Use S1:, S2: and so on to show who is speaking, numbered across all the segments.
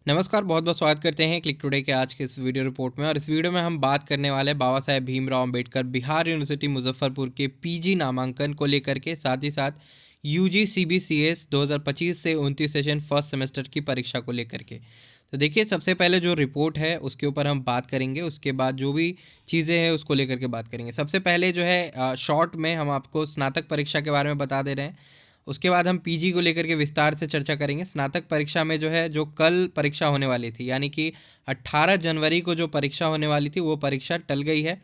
S1: नमस्कार, बहुत बहुत स्वागत करते हैं क्लिक टुडे के आज के इस वीडियो रिपोर्ट में। और इस वीडियो में हम बात करने वाले हैं बाबा साहेब भीमराव अंबेडकर बिहार यूनिवर्सिटी मुजफ्फरपुर के पीजी नामांकन को लेकर के, साथ ही साथ यूजी सीबीसीएस 2025 से 29 सेशन फर्स्ट सेमेस्टर की परीक्षा को लेकर के। तो देखिए, सबसे पहले जो रिपोर्ट है उसके ऊपर हम बात करेंगे, उसके बाद जो भी चीज़ें हैं उसको लेकर के बात करेंगे। सबसे पहले जो है शॉर्ट में हम आपको स्नातक परीक्षा के बारे में बता दे रहे हैं। उसके बाद हम पीजी को लेकर के विस्तार से चर्चा करेंगे। स्नातक परीक्षा में जो है, जो कल परीक्षा होने वाली थी, यानी कि 18 जनवरी को जो परीक्षा होने वाली थी वो परीक्षा टल गई है।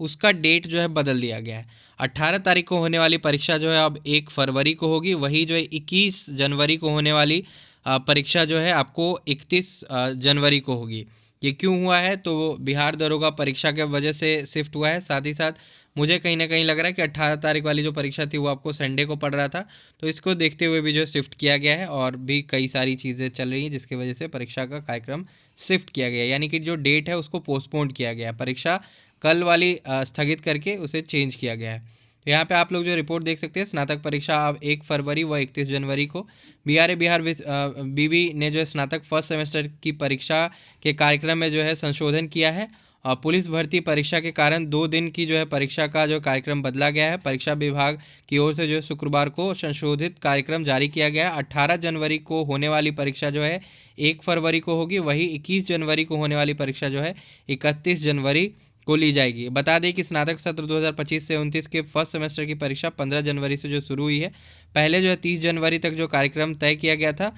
S1: उसका डेट जो है बदल दिया गया है। 18 तारीख को होने वाली परीक्षा जो है अब 1 फरवरी को होगी। वही जो है 21 जनवरी को होने वाली परीक्षा जो है आपको 31 जनवरी को होगी। ये क्यों हुआ है? तो बिहार दरोगा परीक्षा के वजह से शिफ्ट हुआ है। साथ ही साथ मुझे कहीं ना कहीं लग रहा है कि 18 तारीख वाली जो परीक्षा थी वो आपको संडे को पड़ रहा था, तो इसको देखते हुए भी जो शिफ्ट किया गया है। और भी कई सारी चीज़ें चल रही हैं जिसकी वजह से परीक्षा का कार्यक्रम शिफ्ट किया गया है, यानी कि जो डेट है उसको पोस्टपोन किया गया है। परीक्षा कल वाली स्थगित करके उसे चेंज किया गया है। तो यहाँ पे आप लोग जो रिपोर्ट देख सकते हैं, स्नातक परीक्षा अब 1 फरवरी व 31 जनवरी को। बिहार बीबी ने जो है स्नातक फर्स्ट सेमेस्टर की परीक्षा के कार्यक्रम में जो है संशोधन किया है। पुलिस भर्ती परीक्षा के कारण 2 दिन की जो है परीक्षा का जो कार्यक्रम बदला गया है। परीक्षा विभाग की ओर से जो है शुक्रवार को संशोधित कार्यक्रम जारी किया गया है। 18 जनवरी को होने वाली परीक्षा जो है 1 फरवरी को होगी। वही 21 जनवरी को होने वाली परीक्षा जो है 31 जनवरी को ली जाएगी। बता दें कि स्नातक सत्र 2025 से 29 के फर्स्ट सेमेस्टर की परीक्षा 15 जनवरी से जो शुरू हुई है। पहले जो है 30 जनवरी तक जो कार्यक्रम तय किया गया था।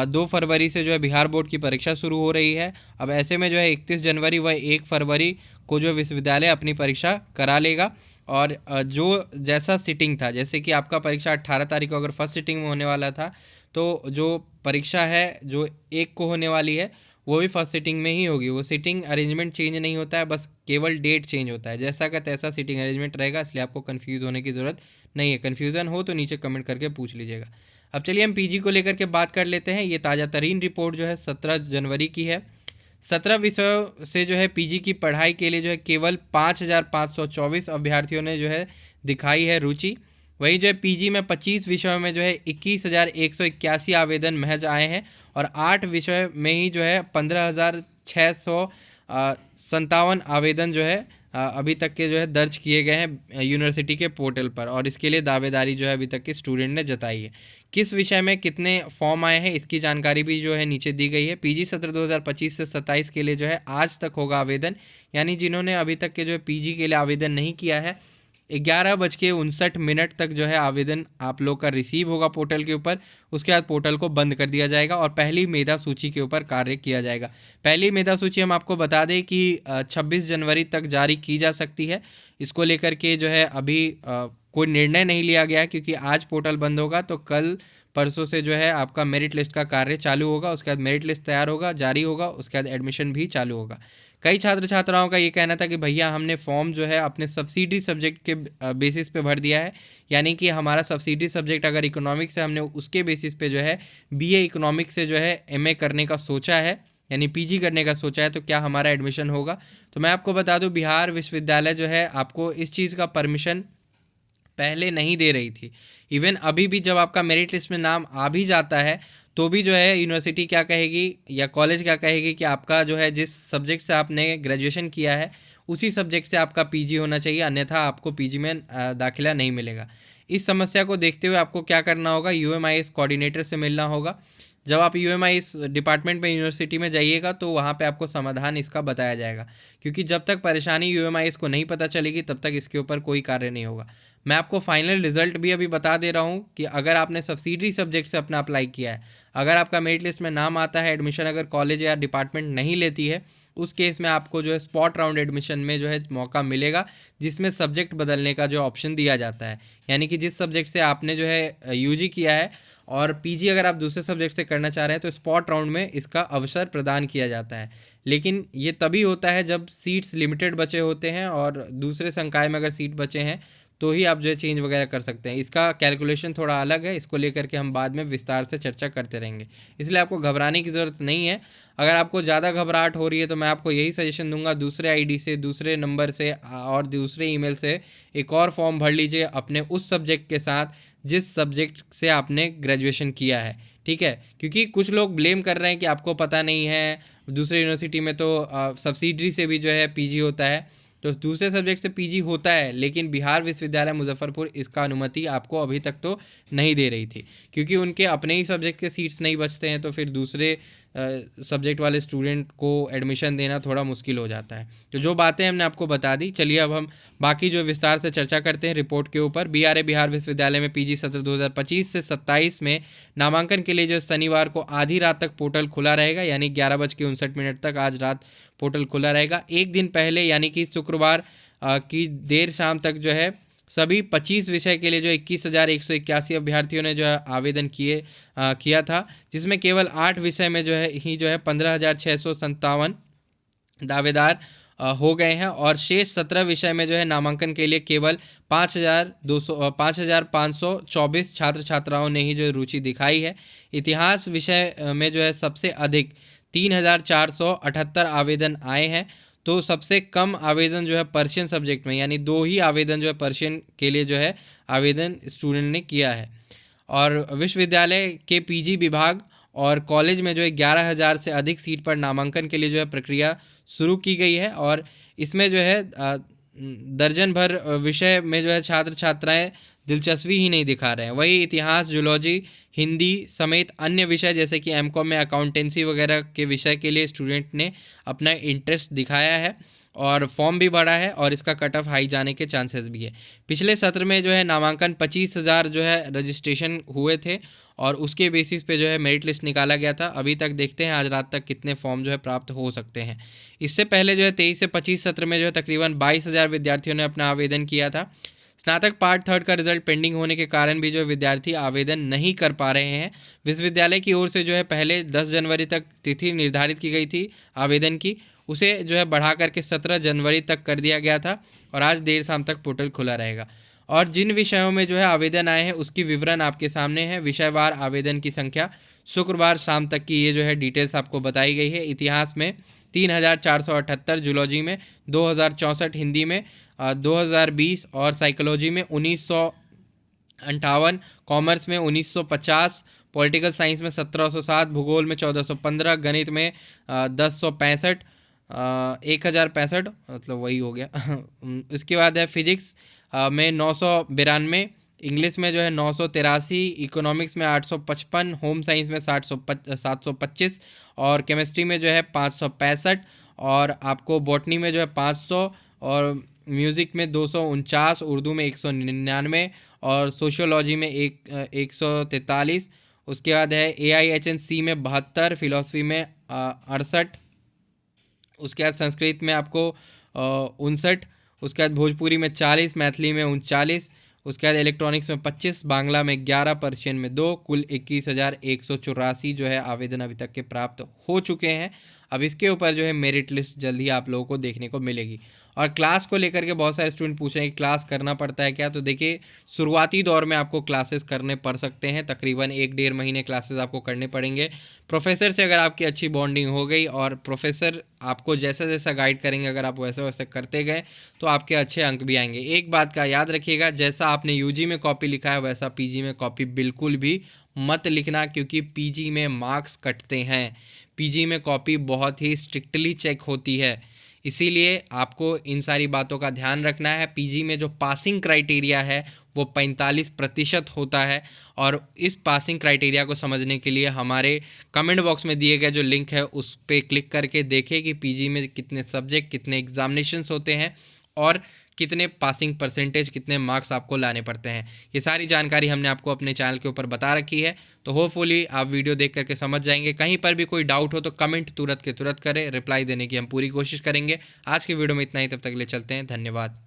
S1: 2 फरवरी से जो है बिहार बोर्ड की परीक्षा शुरू हो रही है। अब ऐसे में जो है 31 जनवरी व 1 फरवरी को जो विश्वविद्यालय अपनी परीक्षा करा लेगा। और जो जैसा सीटिंग था, जैसे कि आपका परीक्षा 18 तारीख को अगर फर्स्ट सीटिंग में होने वाला था, तो जो परीक्षा है जो 1 को होने वाली है वो भी फर्स्ट सीटिंग में ही होगी। वो सीटिंग अरेंजमेंट चेंज नहीं होता है, बस केवल डेट चेंज होता है। जैसा का तैसा सीटिंग अरेंजमेंट रहेगा, इसलिए आपको कन्फ्यूज़ होने की ज़रूरत नहीं है। कन्फ्यूज़न हो तो नीचे कमेंट करके पूछ लीजिएगा। अब चलिए हम पीजी को लेकर के बात कर लेते हैं। ये ताज़ा तरीन रिपोर्ट जो है 17 जनवरी की है। 17 विषयों से जो है पीजी की पढ़ाई के लिए जो है केवल 5,524 अभ्यर्थियों ने जो है दिखाई है रुचि। वहीं जो है पीजी में 25 विषयों में जो है 21,181 आवेदन महज आए हैं। और 8 विषय में ही जो है 15,657 आवेदन जो है अभी तक के जो है दर्ज किए गए हैं यूनिवर्सिटी के पोर्टल पर। और इसके लिए दावेदारी जो है अभी तक के स्टूडेंट ने जताई है। किस विषय में कितने फॉर्म आए हैं इसकी जानकारी भी जो है नीचे दी गई है। पीजी सत्र 2025 से 27 के लिए जो है आज तक होगा आवेदन, यानी जिन्होंने अभी तक के जो है पीजी के लिए आवेदन नहीं किया है, 11:59 तक जो है आवेदन आप लोग का रिसीव होगा पोर्टल के ऊपर। उसके बाद पोर्टल को बंद कर दिया जाएगा और पहली मेधा सूची के ऊपर कार्य किया जाएगा। पहली मेधा सूची हम आपको बता दें कि 26 जनवरी तक जारी की जा सकती है। इसको लेकर के जो है अभी कोई निर्णय नहीं लिया गया है, क्योंकि आज पोर्टल बंद होगा तो कल परसों से जो है आपका मेरिट लिस्ट का कार्य चालू होगा। उसके बाद मेरिट लिस्ट तैयार होगा, जारी होगा, उसके बाद एडमिशन भी चालू होगा। कई छात्र छात्राओं का ये कहना था कि भैया हमने फॉर्म जो है अपने सब्सिडी सब्जेक्ट के बेसिस पे भर दिया है, यानी कि हमारा सब्सिडी सब्जेक्ट अगर इकोनॉमिक्स है, हमने उसके बेसिस पे जो है बीए इकोनॉमिक्स से जो है एमए करने का सोचा है, यानी पीजी करने का सोचा है, तो क्या हमारा एडमिशन होगा? तो मैं आपको बता दूं, बिहार विश्वविद्यालय जो है आपको इस चीज़ का परमिशन पहले नहीं दे रही थी। इवन अभी भी जब आपका मेरिट लिस्ट में नाम आ भी जाता है तो भी जो है यूनिवर्सिटी क्या कहेगी या कॉलेज क्या कहेगी कि आपका जो है जिस सब्जेक्ट से आपने ग्रेजुएशन किया है उसी सब्जेक्ट से आपका पीजी होना चाहिए, अन्यथा आपको पीजी में दाखिला नहीं मिलेगा। इस समस्या को देखते हुए आपको क्या करना होगा, यूएमआईएस कोऑर्डिनेटर से मिलना होगा। जब आप यूएमआईएस डिपार्टमेंट में यूनिवर्सिटी में जाइएगा तो वहाँ पे आपको समाधान इसका बताया जाएगा, क्योंकि जब तक परेशानी यूएमआईएस को नहीं पता चलेगी तब तक इसके ऊपर कोई कार्य नहीं होगा। मैं आपको फाइनल रिजल्ट भी अभी बता दे रहा हूँ कि अगर आपने सब्सिडी सब्जेक्ट से अपना अप्लाई किया है, अगर आपका मेरिट लिस्ट में नाम आता है, एडमिशन अगर कॉलेज या डिपार्टमेंट नहीं लेती है, उस केस में आपको जो है स्पॉट राउंड एडमिशन में जो है मौका मिलेगा, जिसमें सब्जेक्ट बदलने का जो ऑप्शन दिया जाता है। यानी कि जिस सब्जेक्ट से आपने जो है यूजी किया है और पीजी अगर आप दूसरे सब्जेक्ट से करना चाह रहे हैं तो स्पॉट राउंड में इसका अवसर प्रदान किया जाता है। लेकिन ये तभी होता है जब सीट्स लिमिटेड बचे होते हैं और दूसरे संकाय में अगर सीट बचे हैं तो ही आप जो है चेंज वगैरह कर सकते हैं। इसका कैलकुलेशन थोड़ा अलग है, इसको लेकर के हम बाद में विस्तार से चर्चा करते रहेंगे, इसलिए आपको घबराने की ज़रूरत नहीं है। अगर आपको ज़्यादा घबराहट हो रही है तो मैं आपको यही सजेशन दूंगा, दूसरे आईडी से, दूसरे नंबर से और दूसरे ईमेल से एक और फॉर्म भर लीजिए अपने उस सब्जेक्ट के साथ जिस सब्जेक्ट से आपने ग्रेजुएशन किया है। ठीक है, क्योंकि कुछ लोग ब्लेम कर रहे हैं कि आपको पता नहीं है, दूसरे यूनिवर्सिटी में तो सब्सिडरी से भी जो है पीजी होता है, तो दूसरे सब्जेक्ट से पीजी होता है, लेकिन बिहार विश्वविद्यालय मुजफ्फरपुर इसका अनुमति आपको अभी तक तो नहीं दे रही थी, क्योंकि उनके अपने ही सब्जेक्ट के सीट्स नहीं बचते हैं, तो फिर दूसरे सब्जेक्ट वाले स्टूडेंट को एडमिशन देना थोड़ा मुश्किल हो जाता है। तो जो बातें हमने आपको बता दी, चलिए अब हम बाकी जो विस्तार से चर्चा करते हैं रिपोर्ट के ऊपर। बीआरए बिहार विश्वविद्यालय में पीजी सत्र 2025 से 27 में नामांकन के लिए जो शनिवार को आधी रात तक पोर्टल खुला रहेगा, यानी 11:59 तक आज रात पोर्टल खुला रहेगा। एक दिन पहले यानी कि शुक्रवार की देर शाम तक जो है सभी 25 विषय के लिए जो 21,181 अभ्यर्थियों ने जो है आवेदन किया था, जिसमें केवल 8 विषय में जो है 15,657 दावेदार हो गए हैं, और शेष 17 विषय में जो है नामांकन के लिए केवल 5,524 छात्र छात्राओं ने ही जो रुचि दिखाई है। इतिहास विषय में जो है सबसे अधिक 3,478 आवेदन आए हैं, तो सबसे कम आवेदन जो है पर्शियन सब्जेक्ट में, यानी 2 ही आवेदन जो है पर्शियन के लिए जो है आवेदन स्टूडेंट ने किया है। और विश्वविद्यालय के पीजी विभाग और कॉलेज में जो है 11,000 से अधिक सीट पर नामांकन के लिए जो है प्रक्रिया शुरू की गई है, और इसमें जो है दर्जन भर विषय में जो है छात्र छात्राएं दिलचस्पी ही नहीं दिखा रहे हैं। वही इतिहास, जूलॉजी, हिंदी समेत अन्य विषय जैसे कि एमकॉम में अकाउंटेंसी वगैरह के विषय के लिए स्टूडेंट ने अपना इंटरेस्ट दिखाया है, और फॉर्म भी भरा है, और इसका कट ऑफ हाई जाने के चांसेस भी है। पिछले सत्र में जो है नामांकन 25,000 जो है रजिस्ट्रेशन हुए थे, और उसके बेसिस पे जो है मेरिट लिस्ट निकाला गया था। अभी तक देखते हैं आज रात तक कितने फॉर्म जो है प्राप्त हो सकते हैं। इससे पहले जो है 23 से 25 सत्र में जो है तकरीबन 22,000 विद्यार्थियों ने अपना आवेदन किया था। स्नातक पार्ट 3 का रिजल्ट पेंडिंग होने के कारण भी जो विद्यार्थी आवेदन नहीं कर पा रहे हैं। विश्वविद्यालय की ओर से जो है पहले 10 जनवरी तक तिथि निर्धारित की गई थी आवेदन की, उसे जो है बढ़ा करके 17 जनवरी तक कर दिया गया था, और आज देर शाम तक पोर्टल खुला रहेगा। और जिन विषयों में जो है आवेदन आए हैं उसकी विवरण आपके सामने है। विषयवार आवेदन की संख्या शुक्रवार शाम तक की ये जो है डिटेल्स आपको बताई गई है। इतिहास में 3,478, जूलॉजी में 2,064, हिंदी में 2,020 और साइकोलॉजी में 1,958, कॉमर्स में 1,950, पॉलिटिकल साइंस में 1,707, भूगोल में 1,415, गणित में 1065, 1,065 मतलब वही हो गया। इसके बाद है फिजिक्स में 992, इंग्लिश में जो है 983, इकोनॉमिक्स में 855, होम साइंस में 725, और केमिस्ट्री में जो है 565, और आपको बॉटनी में जो है 500, और म्यूज़िक में 249, उर्दू में 199, और सोशियोलॉजी में 143। उसके बाद है AIHNC में 72, फिलॉसफी में 68, उसके बाद संस्कृत में आपको 59, उसके बाद भोजपुरी में 40, मैथिली में 39, उसके बाद इलेक्ट्रॉनिक्स में 25, बांग्ला में 11, पर्शियन में 2, कुल 21,184 जो है आवेदन अभी तक के प्राप्त हो चुके हैं। अब इसके ऊपर जो है मेरिट लिस्ट जल्द ही आप लोगों को देखने को मिलेगी। और क्लास को लेकर के बहुत सारे स्टूडेंट पूछ रहे हैं कि क्लास करना पड़ता है क्या, तो देखिए शुरुआती दौर में आपको क्लासेस करने पड़ सकते हैं, तकरीबन 1-1.5 महीने क्लासेस आपको करने पड़ेंगे। प्रोफेसर से अगर आपकी अच्छी बॉन्डिंग हो गई और प्रोफेसर आपको जैसा जैसा गाइड करेंगे, अगर आप वैसे वैसे करते गए तो आपके अच्छे अंक भी आएंगे। एक बात का याद रखिएगा, जैसा आपने यूजी में कॉपी लिखा है वैसा पीजी में कॉपी बिल्कुल भी मत लिखना, क्योंकि पीजी में मार्क्स कटते हैं। पीजी में कॉपी बहुत ही स्ट्रिक्टली चेक होती है, इसीलिए आपको इन सारी बातों का ध्यान रखना है। पीजी में जो पासिंग क्राइटेरिया है वो 45% होता है, और इस पासिंग क्राइटेरिया को समझने के लिए हमारे कमेंट बॉक्स में दिए गए जो लिंक है उस पर क्लिक करके देखें कि पीजी में कितने सब्जेक्ट, कितने एग्जामिनेशंस होते हैं, और कितने पासिंग परसेंटेज, कितने मार्क्स आपको लाने पड़ते हैं। ये सारी जानकारी हमने आपको अपने चैनल के ऊपर बता रखी है, तो होपफुली आप वीडियो देख करके समझ जाएंगे। कहीं पर भी कोई डाउट हो तो कमेंट तुरंत के तुरंत करें, रिप्लाई देने की हम पूरी कोशिश करेंगे। आज के वीडियो में इतना ही, तब तक के लिए चलते हैं, धन्यवाद।